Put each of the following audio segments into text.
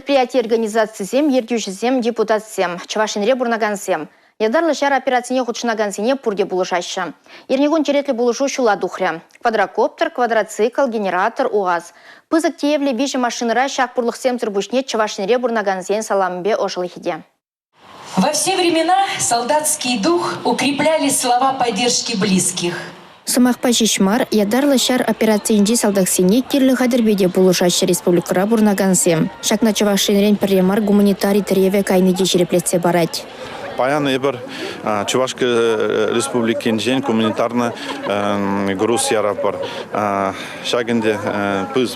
Предприятие организациям, ердюшізем, депутатсем, Чавашинре бурнагансем. Ядарлы шар операцине худшынагансене пурде булышаща. Ернегон черетлі булышу шула духря. Квадрокоптер, квадроцикл, генератор, УАЗ. Пызык теевле биші машиныра шақ бурлықсем тұрбушне Чавашинре бурнагансен саламбе ошылыхиде. Во все времена солдатский дух укрепляли слова поддержки близких. Сымақпа жешмар, ядарлы шар операциинде салдақсене керлі қадырбеде булышаща республикара бурнагансем. Шакна Чавашинрен пірремар гуманитарий тіреве кайныде жереплетсе барать. Паян эбір Чувашка республикин жен гуманитарны груз ярапар. Шагенде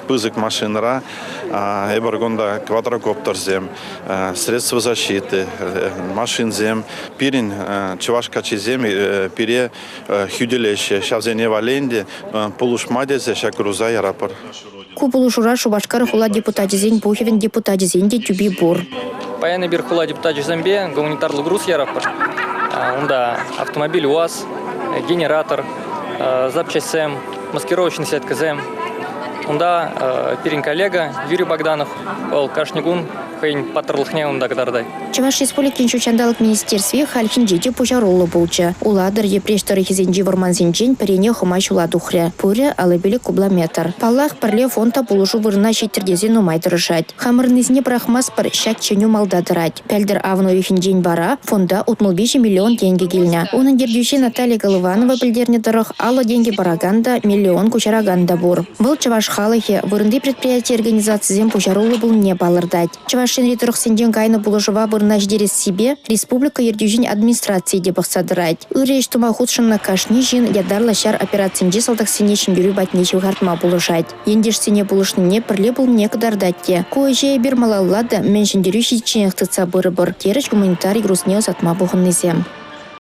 пызык машинара, эбір гонда квадрокоптер зем, средства защиты, машин зем, пирин Чувашка чизем, пире хюделеще, шавзене валенде, полушмадезе шак груза ярапар. Кубулушура Шубашкар хула депутатизен Бухевен депутатизенде тюби бур. Паяны бир хула депутатизенбе гуманитарлы груз ярапар. Онда автомобиль УАЗ, генератор, запчастям, маскировочный сетка зем. Онда пирин коллега Юрий Богданов, ол кашнигун хейн патрлыхне онда кадардай. Чаваш республикин чучандалык министерстве хальхинжеде пужарулы болча. Уладыр епрештары хизенжи варманзенжен перене хумаш уладухря. Пуря алыбели кубламетр. Паллах парле фонта булушу вырна щиттердезен умай тұрышать. Хамырнызне брахмас пар щак ченю малдадырать. Пәлдір авну ефинжен бара фонда утмылбежи миллион деньги гильня. Унын дердюши Наталья Голованова білдерне дырых алла деньги бараганда миллион кучараганда бур. Был чаваш халыхе вырынды предприятие организациям пужарулы был не балырдать. Чавашин ритурых сенжен кайны булышыва наждерес себе республика ердюжин администрации де бақсадырать. Үреш тума худшынна кашнижин ядарлы шар операциинде салдақсене шимбюрі батнечу ғартма булышать. Ендешсене булышныне пірле бұл не кадардатте. Көже бір малаллады мен шындерю шиченек тыца бұры-бұр. Керіш гуманитарий грузне ұзатма бұғыннызем.